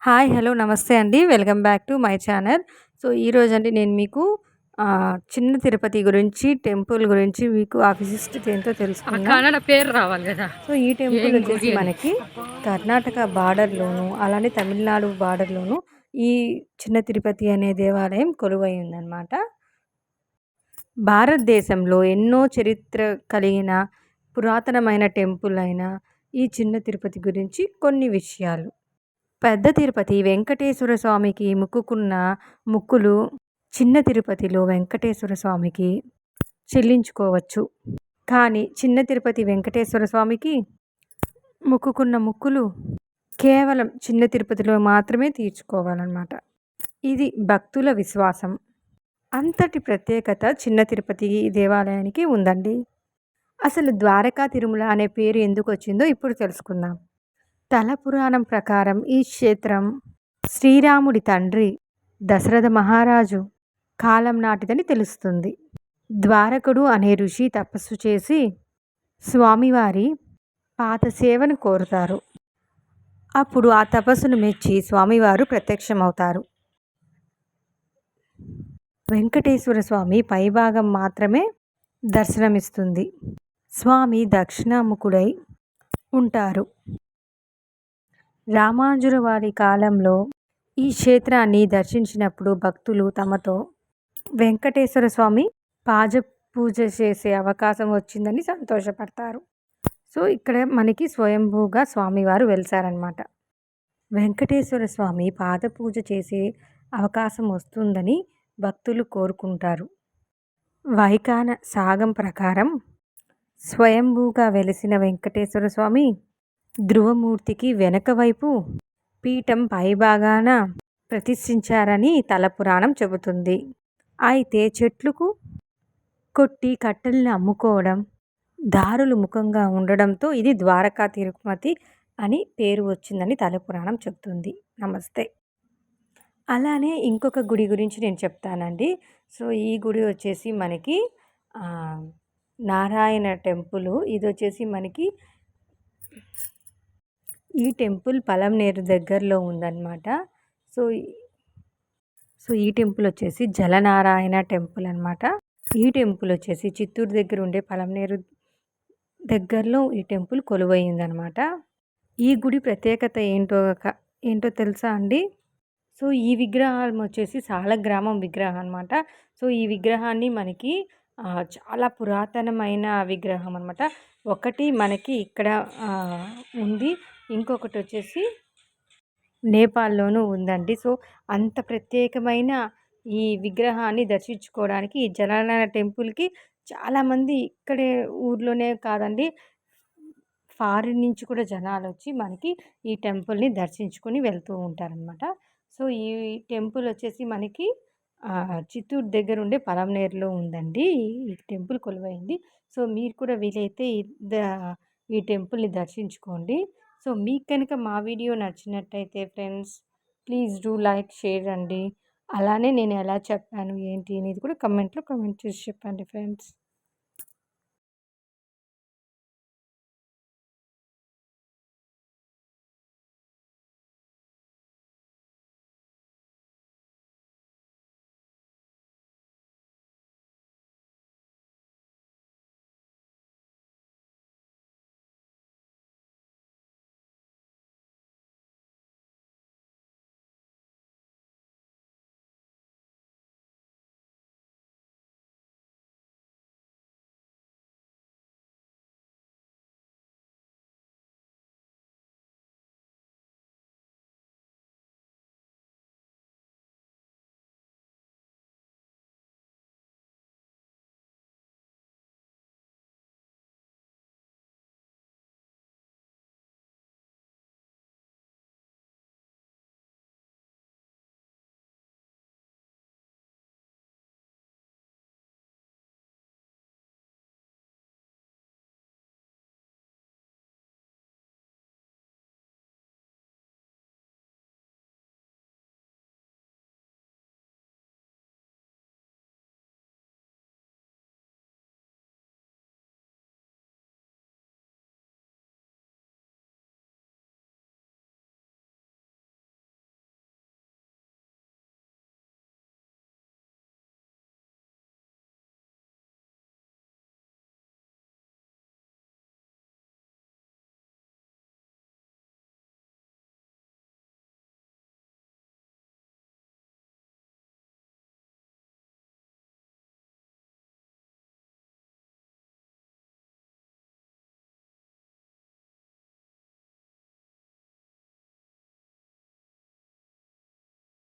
Hi. Hello. Namaste అండి. Welcome back to my channel. So, ఈరోజండి నేను మీకు చిన్న తిరుపతి గురించి, టెంపుల్ గురించి మీకు ఆ విశిష్టత ఏంటో ఆ తెలుసుకుందాం. కన్నడ పేరు రావాలి గదా! సో, ఈ టెంపుల్ ఏం వచ్చేసి గుడి అని. మనకి కర్ణాటక బార్డర్‌లోను, అలానే తమిళనాడు బార్డర్‌లోను ఈ చిన్న తిరుపతి అనే దేవాలయం కొలువై ఉందనమాట. భారతదేశంలో ఎన్నో చరిత్ర కలిగిన పురాతనమైన టెంపుల్ అయిన ఈ చిన్న తిరుపతి గురించి కొన్ని విషయాలు. పెద్ద తిరుపతి వెంకటేశ్వర స్వామికి మొక్కుకున్న మొక్కులు చిన్న తిరుపతిలో వెంకటేశ్వర స్వామికి చెల్లించుకోవచ్చు. కానీ చిన్న తిరుపతి వెంకటేశ్వర స్వామికి మొక్కుకున్న మొక్కులు కేవలం చిన్న తిరుపతిలో మాత్రమే తీర్చుకోవాలన్నమాట. ఇది భక్తుల విశ్వాసం. అంతటి ప్రత్యేకత చిన్న తిరుపతి దేవాలయానికి ఉందండి. అసలు ద్వారకా తిరుమల అనే పేరు ఎందుకు వచ్చిందో ఇప్పుడు తెలుసుకుందాం. స్థల పురాణం ప్రకారం ఈ క్షేత్రం శ్రీరాముడి తండ్రి దశరథ మహారాజు కాలం నాటిదని తెలుస్తుంది. ద్వారకుడు అనే ఋషి తపస్సు చేసి స్వామివారి పాత సేవను కోరుతారు. అప్పుడు ఆ తపస్సును మెచ్చి స్వామివారు ప్రత్యక్షమవుతారు. వెంకటేశ్వర స్వామి పైభాగం మాత్రమే దర్శనమిస్తుంది. స్వామి దక్షిణాముఖుడై ఉంటారు. రామానుజుల వారి కాలంలో ఈ క్షేత్రాన్ని దర్శించినప్పుడు భక్తులు తమతో వెంకటేశ్వర స్వామి పాద పూజ చేసే అవకాశం వచ్చిందని సంతోషపడతారు. సో, ఇక్కడ మనకి స్వయంభూగా స్వామివారు వెలిసారనమాట. వెంకటేశ్వర స్వామి పాద పూజ చేసే అవకాశం వస్తుందని భక్తులు కోరుకుంటారు. వైఖాన సాగం ప్రకారం స్వయంభూగా వెలిసిన వెంకటేశ్వర స్వామి ధ్రువమూర్తికి వెనక వైపు పీఠం పైభాగాన ప్రతిష్ఠించారని తలపురాణం చెబుతుంది. అయితే చెట్లకు కొట్టి కట్టెలను అమ్ముకోవడం దారులు ముఖంగా ఉండడంతో ఇది ద్వారకా తిరుపతి అని పేరు వచ్చిందని తలపురాణం చెబుతుంది. నమస్తే. అలానే ఇంకొక గుడి గురించి నేను చెప్తానండి. సో, ఈ గుడి వచ్చేసి మనకి నారాయణ టెంపుల్. ఇది వచ్చేసి మనకి ఈ టెంపుల్ పలంనేరు దగ్గరలో ఉందన్నమాట. సో, ఈ టెంపుల్ వచ్చేసి జలనారాయణ టెంపుల్ అనమాట. ఈ టెంపుల్ వచ్చేసి చిత్తూరు దగ్గర ఉండే పలంనేరు దగ్గరలో ఈ టెంపుల్ కొలువై ఉందన్నమాట. ఈ గుడి ప్రత్యేకత ఏంటో తెలుసా అండి? సో, ఈ విగ్రహం వచ్చేసి సాలగ్రామం విగ్రహం అనమాట. సో, ఈ విగ్రహాన్ని మనకి చాలా పురాతనమైన విగ్రహం అనమాట. ఒకటి మనకి ఇక్కడ ఉంది. ఇంకొకటి వచ్చేసి నేపాల్‌లోనూ ఉందండి. సో, అంత ప్రత్యేకమైన ఈ విగ్రహాన్ని దర్శించుకోవడానికి ఈ జలాలయ టెంపుల్‌కి చాలామంది ఇక్కడే ఊర్లోనే కాదండి, ఫారిన్ నుంచి కూడా జనాలొచ్చి మనకి ఈ టెంపుల్‌ని దర్శించుకొని వెళ్తూ ఉంటారనమాట. సో, ఈ టెంపుల్ వచ్చేసి మనకి చిత్తూరు దగ్గర ఉండే పలంనేరులో ఉందండి. ఈ టెంపుల్ కొలువైంది. సో, మీరు కూడా వీలైతే ఈ టెంపుల్‌ని దర్శించుకోండి. సో, మీకు కనుక మా వీడియో నచ్చినట్టయితే friends, please do like, share అండి. అలానే నేను ఎలా చెప్పాను ఏంటి అనేది కూడా కామెంట్ చేసి చెప్పండి ఫ్రెండ్స్.